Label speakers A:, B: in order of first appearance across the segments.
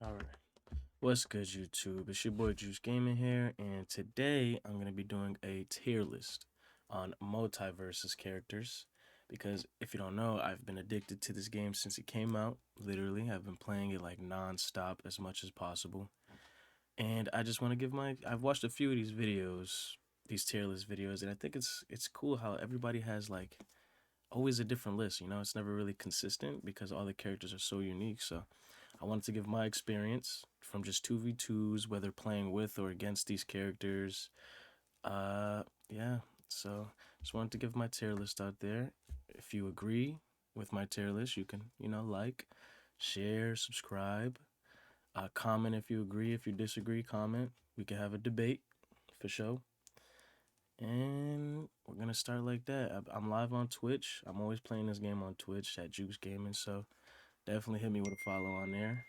A: Alright. What's good, YouTube? It's your boy Juice Gaming here, and today I'm going to be doing a tier list on MULTIVERSUS characters. Because if you don't know, I've been addicted to this game since it came out. Literally, I've been playing it like non-stop as much as possible. And I just want to give I've watched a few of these videos, these tier list videos, and I think it's cool how everybody has like always a different list. It's never really consistent because all the characters are so unique. So I wanted to give my experience from just 2v2s, whether playing with or against these characters. Yeah, so just wanted to give my tier list out there. If you agree with my tier list, you can, like, share, subscribe, comment if you agree. If you disagree, comment. We can have a debate for sure. And we're gonna start like that. I'm live on Twitch. I'm always playing this game on Twitch at Juice Gaming, so definitely hit me with a follow on there.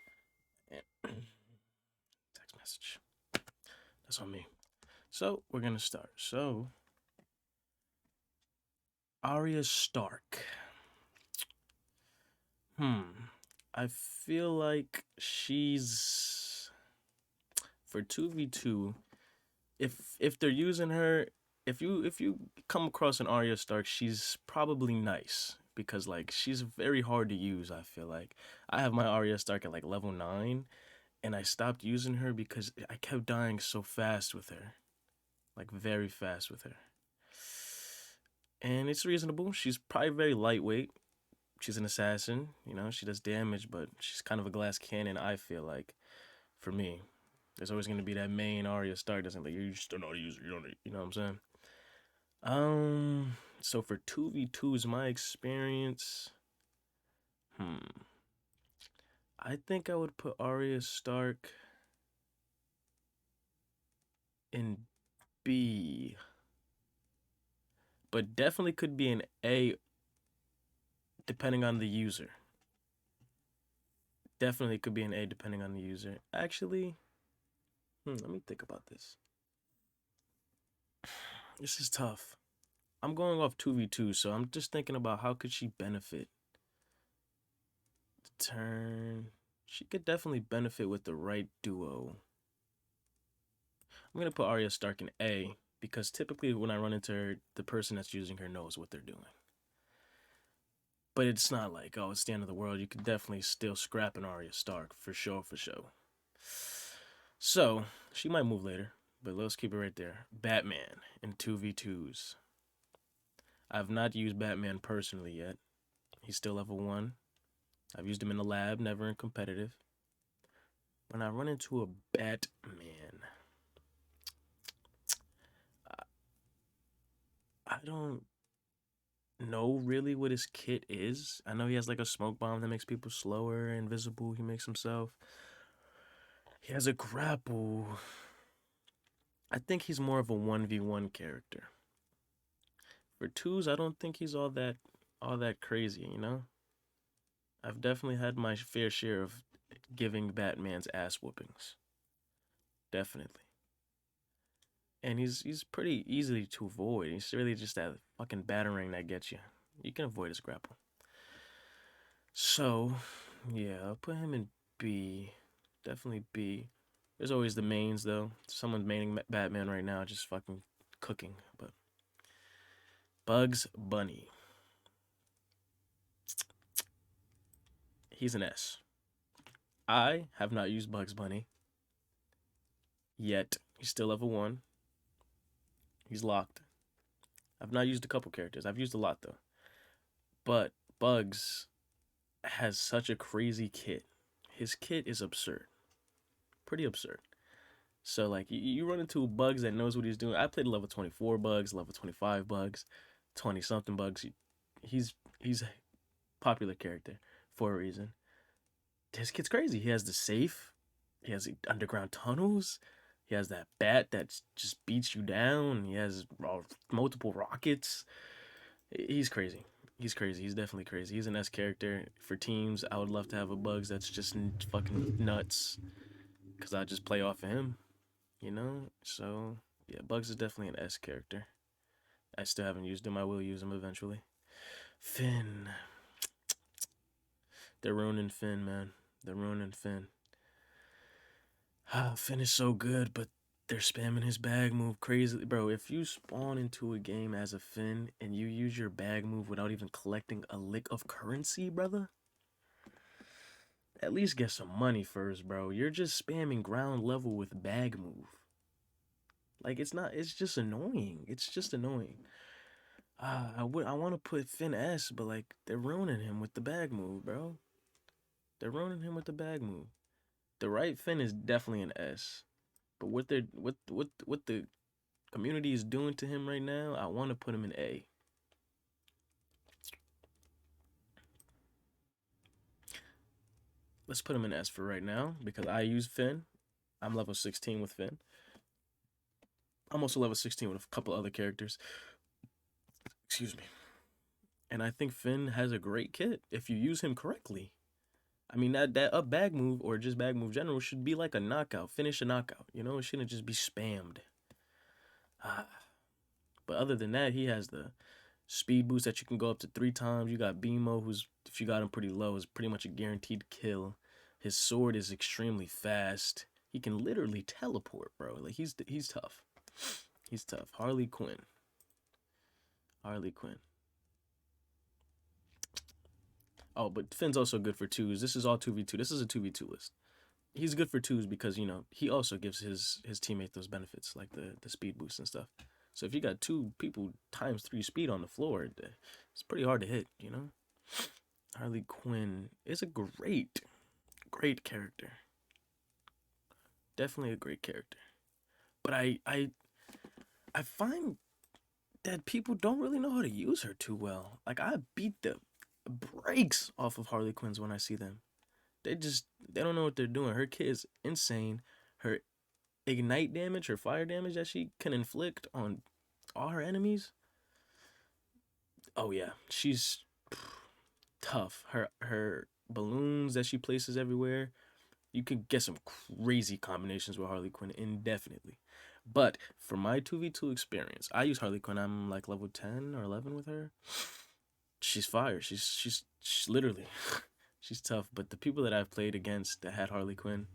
A: Text message. That's on me. So we're gonna start. So Arya Stark. I feel like she's for 2v2. If they're using her, if you come across an Arya Stark, she's probably nice because like she's very hard to use. I feel like I have my Arya Stark at like level 9, and I stopped using her because I kept dying so fast with her, like very fast with her. And it's reasonable. She's probably very lightweight. She's an assassin, she does damage, but she's kind of a glass cannon, I feel like, for me. There's always going to be that main Arya Stark doesn't like you just don't know how to use her, you know what I'm saying? So for 2v2s, my experience, hmm, I think I would put Arya Stark in B, but definitely could be an A depending on the user. Definitely could be an A depending on the user. Actually, let me think about this. This is tough. I'm going off 2v2, so I'm just thinking about how could she benefit the turn. She could definitely benefit with the right duo. I'm gonna put Arya Stark in A because typically when I run into her, the person that's using her knows what they're doing. But it's not like, oh, it's the end of the world. You could definitely still scrap an Arya Stark for sure, for sure. So she might move later, but let's keep it right there. Batman in 2v2s. I've not used Batman personally yet. He's still level 1. I've used him in the lab, never in competitive. When I run into a Batman, I don't know really what his kit is. I know he has like a smoke bomb that makes people slower, invisible. He makes himself. He has a grapple. I think he's more of a 1v1 character. For twos, I don't think he's all that crazy. I've definitely had my fair share of giving Batman's ass whoopings. Definitely. And he's pretty easily to avoid. He's really just that fucking battering that gets you. You can avoid his grapple. So, yeah, I'll put him in B. Definitely B. There's always the mains though. Someone's maining Batman right now, just fucking cooking. But Bugs Bunny, he's an S. I have not used Bugs Bunny yet. He's still level 1. He's locked. I've not used a couple characters. I've used a lot though. But Bugs has such a crazy kit. His kit is absurd. Pretty absurd. So like you run into Bugs that knows what he's doing. I played level 24 Bugs, level 25 Bugs, 20 something Bugs. He's a popular character for a reason. This kid's crazy. He has the safe. He has the underground tunnels. He has that bat that just beats you down. He has multiple rockets. He's crazy. He's crazy. He's definitely crazy. He's an S character for teams. I would love to have a Bugs that's just fucking nuts, because I just play off of him. So yeah, Bugs is definitely an S character. I still haven't used him. I will use him eventually. Finn. They're ruining Finn, man. They're ruining Finn. Finn is so good, but they're spamming his bag move crazily. Bro, if you spawn into a game as a Finn and you use your bag move without even collecting a lick of currency, brother, at least get some money first, bro. You're just spamming ground level with bag move. Like, it's not, it's just annoying. It's just annoying. I want to put Finn S, but like, they're ruining him with the bag move, bro. They're ruining him with the bag move. The right Finn is definitely an S. But what the community is doing to him right now, I want to put him in A. Let's put him in S for right now because I use Finn. I'm level 16 with Finn. I'm also level 16 with a couple other characters. Excuse me. And I think Finn has a great kit if you use him correctly. I mean that up bag move or just bag move general should be like a knockout, finish a knockout. You know, it shouldn't just be spammed. Ah. But other than that, he has the speed boost that you can go up to 3 times. You got BMO, who's if you got him pretty low, is pretty much a guaranteed kill. His sword is extremely fast. He can literally teleport, bro. Like he's tough. He's tough. Harley Quinn. Harley Quinn. Oh, but Finn's also good for twos. This is all 2v2. This is a 2v2 list. He's good for twos because, you know, he also gives his teammate those benefits, like the speed boost and stuff. So if you got two people times 3 speed on the floor, it's pretty hard to hit, you know? Harley Quinn is a great character. Definitely a great character. But I find that people don't really know how to use her too well. Like I beat the brakes off of Harley Quinns when I see them. They don't know what they're doing. Her kit is insane. Her ignite damage, her fire damage that she can inflict on all her enemies. Oh yeah, she's tough. Her balloons that she places everywhere. You could get some crazy combinations with Harley Quinn indefinitely. But for my 2v2 experience, I use Harley Quinn. I'm like level 10 or 11 with her. She's fire. She's literally she's tough. But the people that I've played against that had Harley Quinn,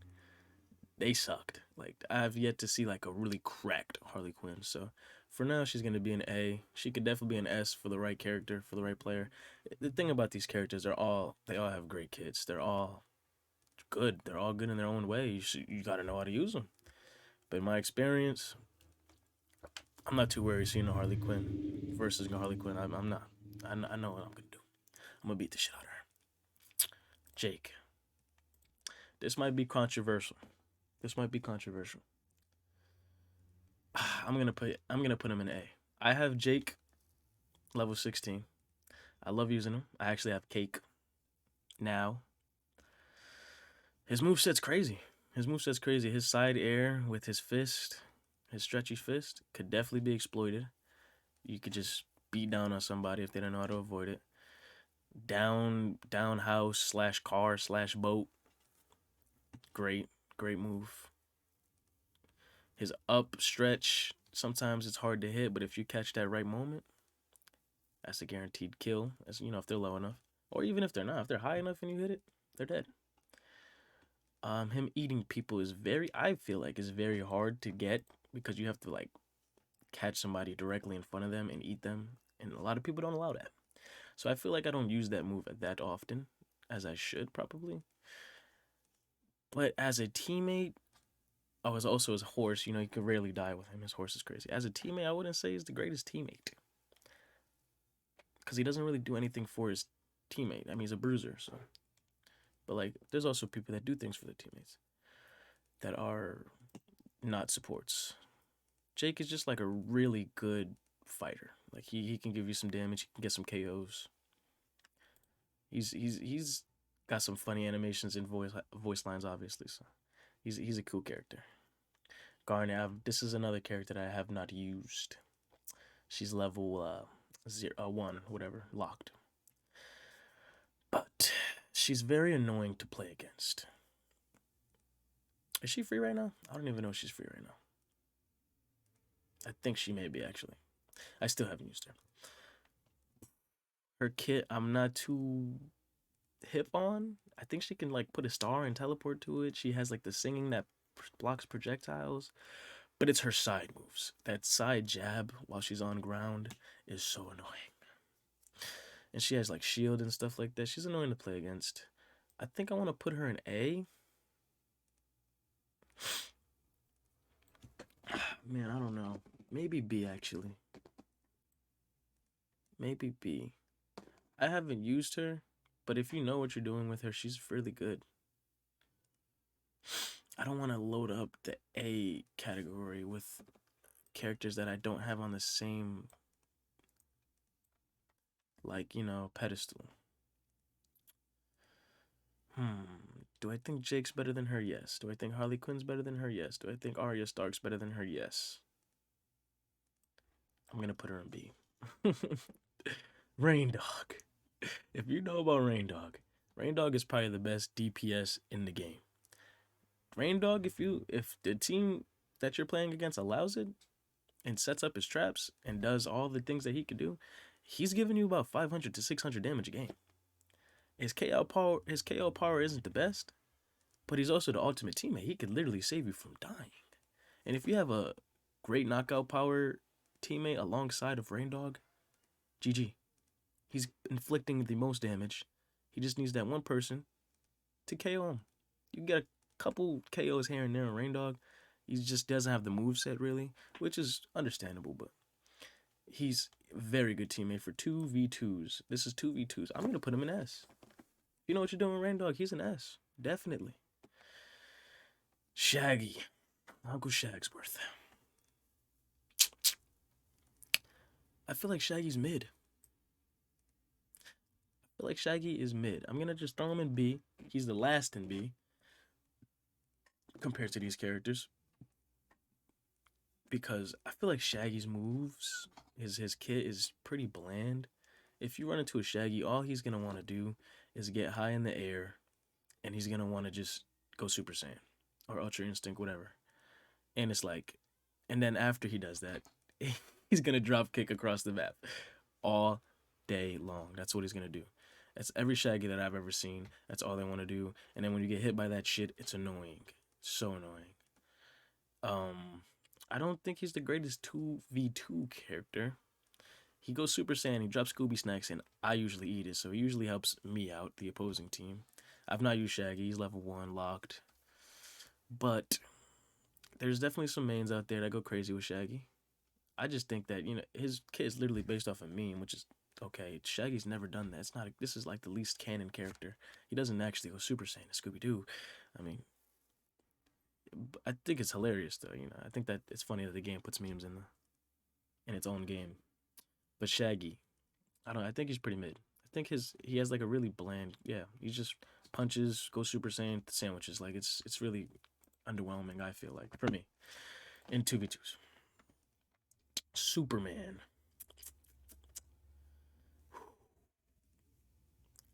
A: they sucked. Like I've yet to see like a really cracked Harley Quinn. So for now, she's gonna be an A. She could definitely be an S for the right character, for the right player. The thing about these characters, they all have great kits. They're all good. They're all good in their own way. You gotta know how to use them. But in my experience, I'm not too worried seeing a Harley Quinn versus a Harley Quinn. I'm not. I know what I'm gonna do. I'm gonna beat the shit out of her. Jake. This might be controversial. This might be controversial. I'm gonna put him in A. I have Jake level 16. I love using him. I actually have Cake now. His moveset's crazy. His moveset's crazy. His side air with his fist, his stretchy fist, could definitely be exploited. You could just beat down on somebody if they don't know how to avoid it. Down house slash car slash boat. Great move. His up stretch, sometimes it's hard to hit, but if you catch that right moment, that's a guaranteed kill. As you know, if they're low enough. Or even if they're not. If they're high enough and you hit it, they're dead. Him eating people is I feel like is very hard to get because you have to like catch somebody directly in front of them and eat them. And a lot of people don't allow that. So I feel like I don't use that move that often as I should probably. But as a teammate, oh, as also his horse, you know, you can rarely die with him. His horse is crazy. As a teammate, I wouldn't say he's the greatest teammate. Because he doesn't really do anything for his teammate. I mean, he's a bruiser, so. But like, there's also people that do things for their teammates that are not supports. Jake is just like a really good fighter. Like he can give you some damage, he can get some KOs. He's got some funny animations and voice lines, obviously. So he's a cool character. Garnet, this is another character that I have not used. She's level 1, whatever, locked. But she's very annoying to play against. Is she free right now? I don't even know if she's free right now. I think she may be actually. I still haven't used her. Her kit, I'm not too hip on. I think she can like put a star and teleport to it. She has like the singing that blocks projectiles, but it's her side moves. That side jab while she's on ground is so annoying. And she has like shield and stuff like that. She's annoying to play against. I think I want to put her in A. Man, I don't know. Maybe B actually. Maybe B. I haven't used her, but if you know what you're doing with her, she's really good. I don't want to load up the A category with characters that I don't have on the same, like, pedestal. Do I think Jake's better than her? Yes. Do I think Harley Quinn's better than her? Yes. Do I think Arya Stark's better than her? Yes. I'm gonna put her in B. Raindog. If you know about Raindog, Raindog is probably the best DPS in the game. Raindog, if the team that you're playing against allows it and sets up his traps and does all the things that he could do, he's giving you about 500 to 600 damage a game. His KO power isn't the best, but he's also the ultimate teammate. He could literally save you from dying. And if you have a great knockout power teammate alongside of Raindog, GG. He's inflicting the most damage. He just needs that one person to KO him. You can get a couple KOs here and there on Raindog. He just doesn't have the move set really, which is understandable, but he's a very good teammate for 2v2s. This is 2v2s. I'm going to put him in S. You know what you're doing with Raindog? He's an S. Definitely. Shaggy. Uncle Shagsworth. I feel like Shaggy's mid. I feel like Shaggy is mid. I'm going to just throw him in B. He's the last in B compared to these characters. Because I feel like Shaggy's moves, his kit is pretty bland. If you run into a Shaggy, all he's going to want to do is get high in the air, and he's going to want to just go Super Saiyan or Ultra Instinct, whatever. And it's like, and then after he does that, he's going to drop kick across the map all day long. That's what he's going to do. That's every Shaggy that I've ever seen. That's all they want to do. And then when you get hit by that shit, it's annoying. So annoying. I don't think he's the greatest 2v2 character. He goes Super Saiyan, he drops Scooby Snacks, and I usually eat it, so he usually helps me out, the opposing team. I've not used Shaggy, he's level 1, locked. But there's definitely some mains out there that go crazy with Shaggy. I just think that, his kit is literally based off a meme, which is okay. Shaggy's never done that. It's not. This is like the least canon character. He doesn't actually go Super Saiyan to Scooby Doo. I mean, I think it's hilarious though. I think that it's funny that the game puts memes in its own game. But Shaggy, I think he's pretty mid. I think he has like a really bland. Yeah, he just punches, goes Super Saiyan, sandwiches. Like it's really underwhelming. I feel like for me in 2v2s. Superman.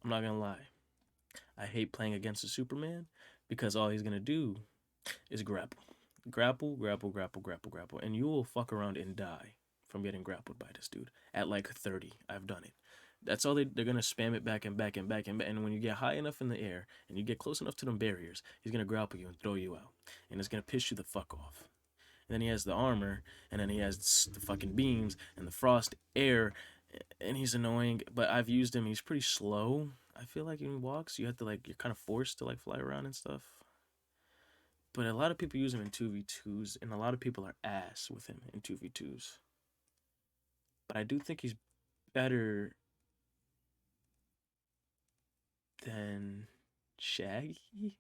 A: I'm not gonna lie. I hate playing against a Superman because all he's gonna do is grapple. Grapple, grapple, grapple, grapple, grapple. And you will fuck around and die from getting grappled by this dude. At like 30. I've done it. That's all they're gonna spam it back and back and back and back. And when you get high enough in the air and you get close enough to them barriers, he's gonna grapple you and throw you out. And it's gonna piss you the fuck off. And then he has the armor, and then he has the fucking beams and the frost air, and he's annoying. But I've used him. He's pretty slow. I feel like when he walks, you're kind of forced to like fly around and stuff. But a lot of people use him in 2v2s, and a lot of people are ass with him in 2v2s. But I do think he's better than Shaggy.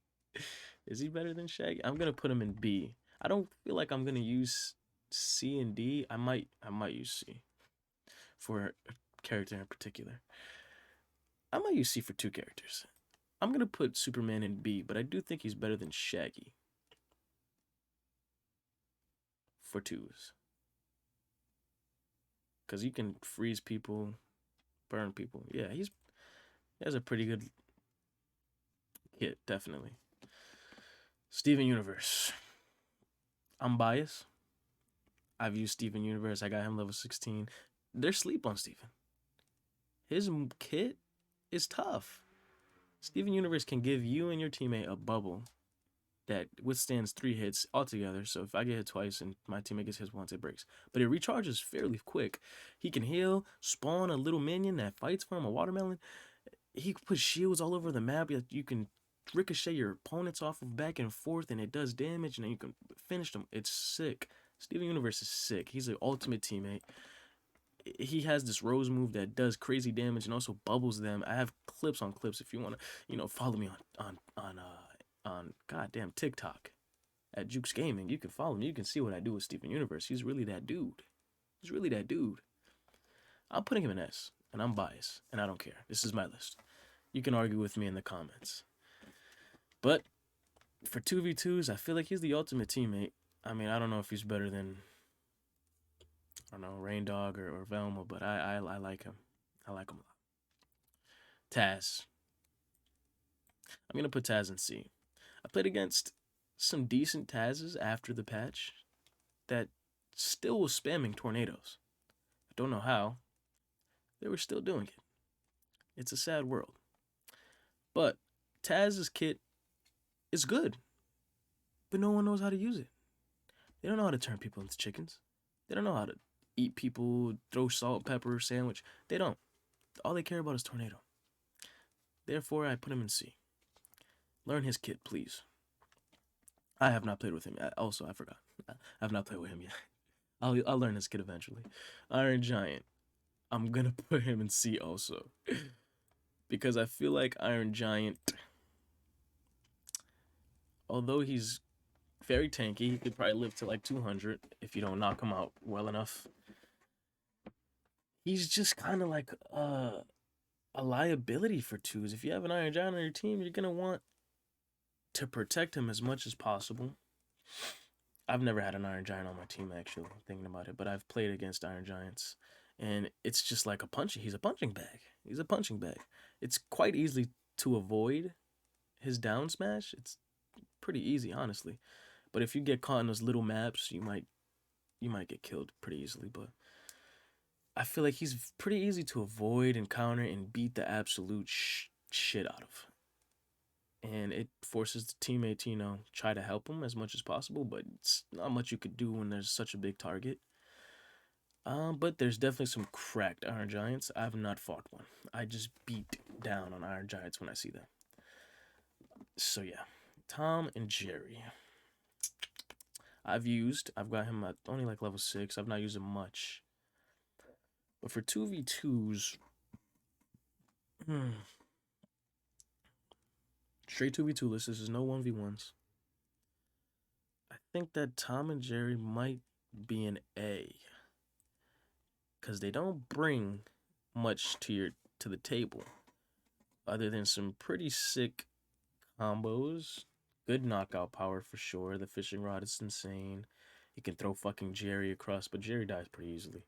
A: Is he better than Shaggy? I'm gonna put him in B. I don't feel like I'm gonna use C and D. I might use C for a character in particular. I might use C for 2 characters. I'm gonna put Superman in B, but I do think he's better than Shaggy for 2s. Cause he can freeze people, burn people. Yeah, he has a pretty good kit, definitely. Steven Universe. I'm biased. I've used Steven Universe. I got him level 16. They're sleep on Steven. His kit is tough. Steven Universe can give you and your teammate a bubble that withstands 3 hits altogether. So if I get hit twice and my teammate gets hit once, it breaks. But it recharges fairly quick. He can heal, spawn a little minion that fights for him, a watermelon. He can put shields all over the map. You can ricochet your opponents off of back and forth, and it does damage, and then you can finish them. It's sick. Steven Universe is sick. He's an ultimate teammate. He has this Rose move that does crazy damage and also bubbles them. I have clips on clips if you want to, follow me on goddamn TikTok at Jukes Gaming. You can follow me. You can see what I do with Steven Universe. He's really that dude. He's really that dude. I'm putting him in S, and I'm biased, and I don't care. This is my list. You can argue with me in the comments. But for 2v2s, I feel like he's the ultimate teammate. I mean, I don't know if he's better than, I don't know, Raindog or Velma, but I like him. I like him a lot. Taz. I'm going to put Taz in C. I played against some decent Tazes after the patch that still was spamming tornadoes. I don't know how. They were still doing it. It's a sad world. But Taz's kit is good, but no one knows how to use it. They don't know how to turn people into chickens. They don't know how to eat people, throw salt, pepper, sandwich. They don't. All they care about is tornado. Therefore, I put him in C. Learn his kit, please. I have not played with him yet. Also, I forgot. I have not played with him yet. I'll learn his kit eventually. Iron Giant. I'm gonna put him in C also. Because I feel like Iron Giant, although he's very tanky, he could probably live to like 200 if you don't knock him out well enough. He's just kind of like a liability for twos. If you have an Iron Giant on your team, you're gonna want to protect him as much as possible. I've never had an Iron Giant on my team, actually, thinking about it, but I've played against Iron Giants, and it's just like he's a punching bag. He's a punching bag. It's quite easy to avoid his down smash. It's pretty easy, honestly. But if you get caught in those little maps, you might get killed pretty easily. But I feel like he's pretty easy to avoid and counter and beat the absolute shit out of. And it forces the teammate to, try to help him as much as possible, but it's not much you could do when there's such a big target. But there's definitely some cracked Iron Giants. I have not fought one. I just beat down on Iron Giants when I see them. So yeah, Tom and Jerry. I've got him at only like level 6. I've not used him much. But for 2v2s, straight 2v2 list, this is no 1v1s. I think that Tom and Jerry might be an A. Because they don't bring much to the table. Other than some pretty sick combos. Good knockout power for sure. The fishing rod is insane. You can throw fucking Jerry across, but Jerry dies pretty easily.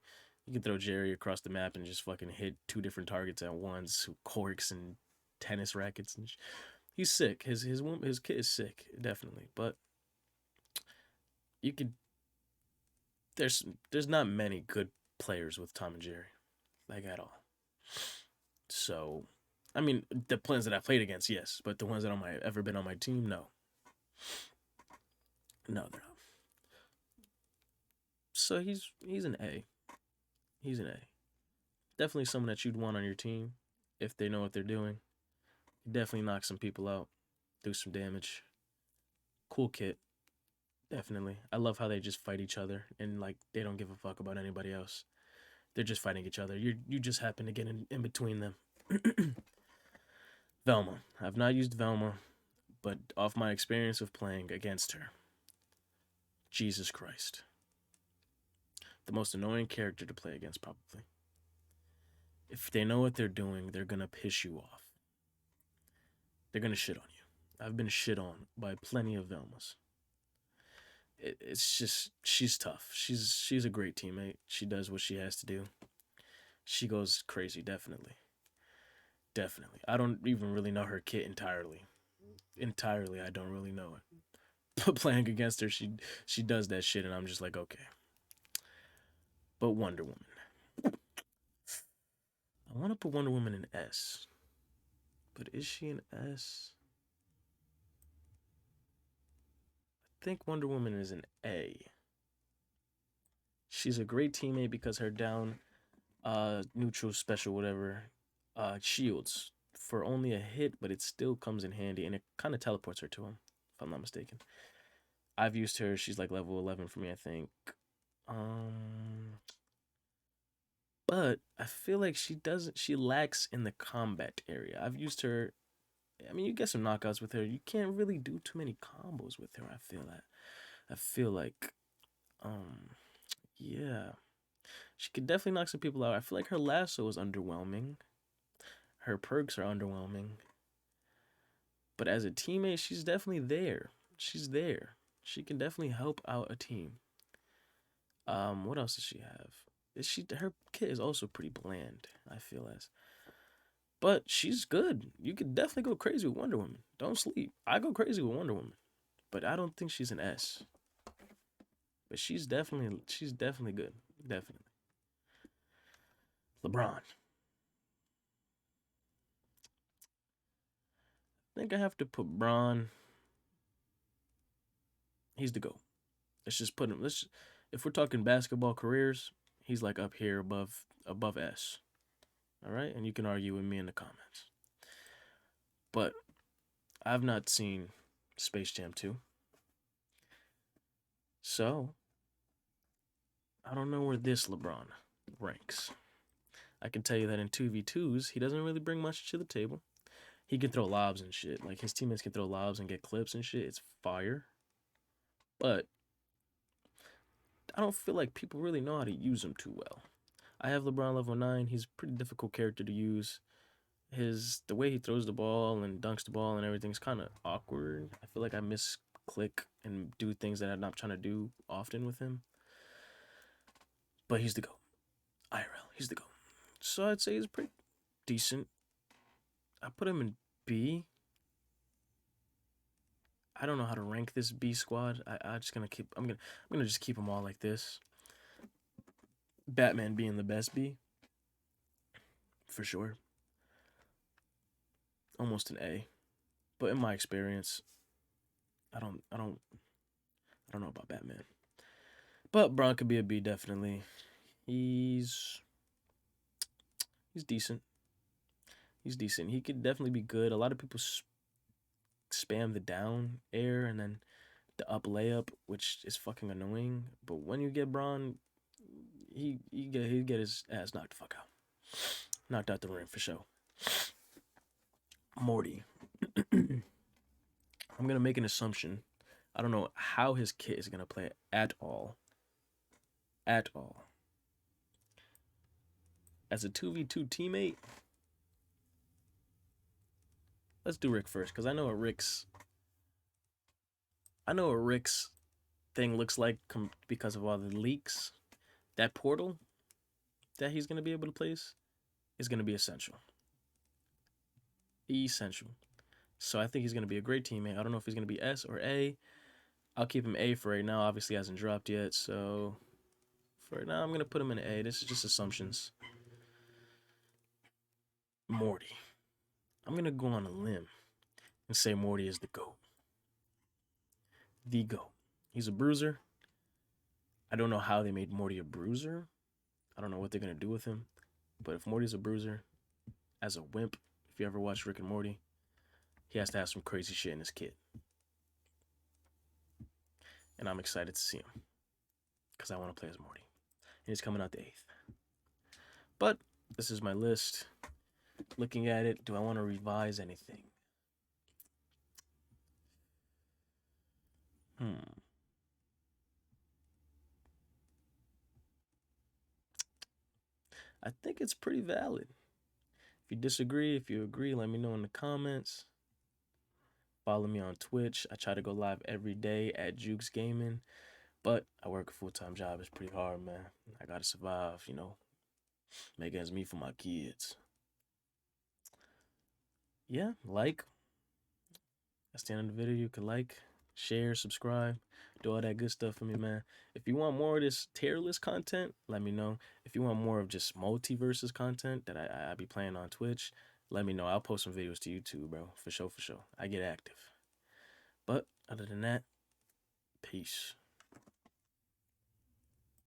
A: You can throw Jerry across the map and just fucking hit 2 different targets at once. Corks and tennis rackets and he's sick. His kit is sick, definitely. But you could there's not many good players with Tom and Jerry, like at all. So, I mean, the players that I played against, yes, but the ones that ever been on my team, no. No, they're not. So he's an A. He's an A. Definitely someone that you'd want on your team if they know what they're doing. Definitely knock some people out, do some damage. Cool kit. Definitely. I love how they just fight each other and like they don't give a fuck about anybody else. They're just fighting each other. You just happen to get in between them. Velma. I've not used Velma, but off my experience of playing against her, Jesus Christ. The most annoying character to play against, probably. If they know what they're doing, they're gonna piss you off. They're gonna shit on you. I've been shit on by plenty of Velmas. It's just, she's tough. She's a great teammate. She does what she has to do. She goes crazy, definitely. Definitely. I don't even really know her kit entirely. Entirely, I don't really know it. But playing against her, she does that shit, and I'm just like, okay. But Wonder Woman. I want to put Wonder Woman in S. But is she an S? think Wonder Woman is an A. She's a great teammate because her down neutral special whatever shields for only a hit, but it still comes in handy and it kind of teleports her to him, if I'm not mistaken. I've used her. She's like level 11 for me, I think. Um, but I feel like she doesn't. She lacks in the combat area. I've used her. I mean, you get some knockouts with her. You can't really do too many combos with her. I feel that. I feel like, um, yeah, she could definitely knock some people out. I feel like her lasso is underwhelming. Her perks are underwhelming. But as a teammate, she's definitely there. She's there. She can definitely help out a team. What else does she have? Is she her kit is also pretty bland, I feel as. But she's good. You could definitely go crazy with Wonder Woman. Don't sleep. I go crazy with Wonder Woman. But I don't think she's an S. But she's definitely good. Definitely. LeBron. I think I have to put Braun. He's the GOAT. Let's just put him. If we're talking basketball careers, he's like up here above S. All right, and you can argue with me in the comments. But I've not seen Space Jam 2, so I don't know where this LeBron ranks. I can tell you that in 2v2s, he doesn't really bring much to the table. He can throw lobs and shit. Like his teammates can throw lobs and get clips and shit. It's fire. But I don't feel like people really know how to use him too well. I have LeBron level 9. He's a pretty difficult character to use. The way he throws the ball and dunks the ball and everything's kind of awkward. I feel like I misclick and do things that I'm not trying to do often with him. But he's the GOAT. IRL, he's the GOAT. So I'd say he's pretty decent. I put him in B. I don't know how to rank this B squad. I just gonna keep. I'm gonna just keep them all like this. Batman being the best B, for sure. Almost an A. But in my experience, I don't know about Batman. But Braun could be a B definitely. He's he's decent. He's decent. He could definitely be good. A lot of people spam the down air and then the up layup, which is fucking annoying. But when you get Braun, he get his ass knocked the fuck out, knocked out the rim for sure. Morty. I'm gonna make an assumption. I don't know how his kit is gonna play at all. At all. As a 2v2 teammate, let's do Rick first, because I know what Rick's thing looks like because of all the leaks. That portal that he's gonna be able to place is gonna be essential. Essential. So I think he's gonna be a great teammate. I don't know if he's gonna be S or A. I'll keep him A for right now. Obviously, hasn't dropped yet, so for right now, I'm gonna put him in A. This is just assumptions. Morty. I'm gonna go on a limb and say Morty is the GOAT. The GOAT. He's a bruiser. I don't know how they made Morty a bruiser. I don't know what they're gonna do with him. But if Morty's a bruiser, as a wimp, if you ever watch Rick and Morty, he has to have some crazy shit in his kit. And I'm excited to see him. Because I want to play as Morty. And he's coming out the 8th. But this is my list. Looking at it, do I want to revise anything? I think it's pretty valid. If you disagree, if you agree, let me know in the comments. Follow me on Twitch. I try to go live every day at Jukes Gaming, but I work a full-time job. It's pretty hard, man. I gotta survive, make ends meet for my kids. Yeah, like. That's the end of the video. You can like, share, subscribe, do all that good stuff for me, man. If you want more of this tier list content, let me know. If you want more of just multiverses content that I be playing on Twitch, let me know. I'll post some videos to YouTube, bro. For sure, for sure. I get active. But other than that, Peace.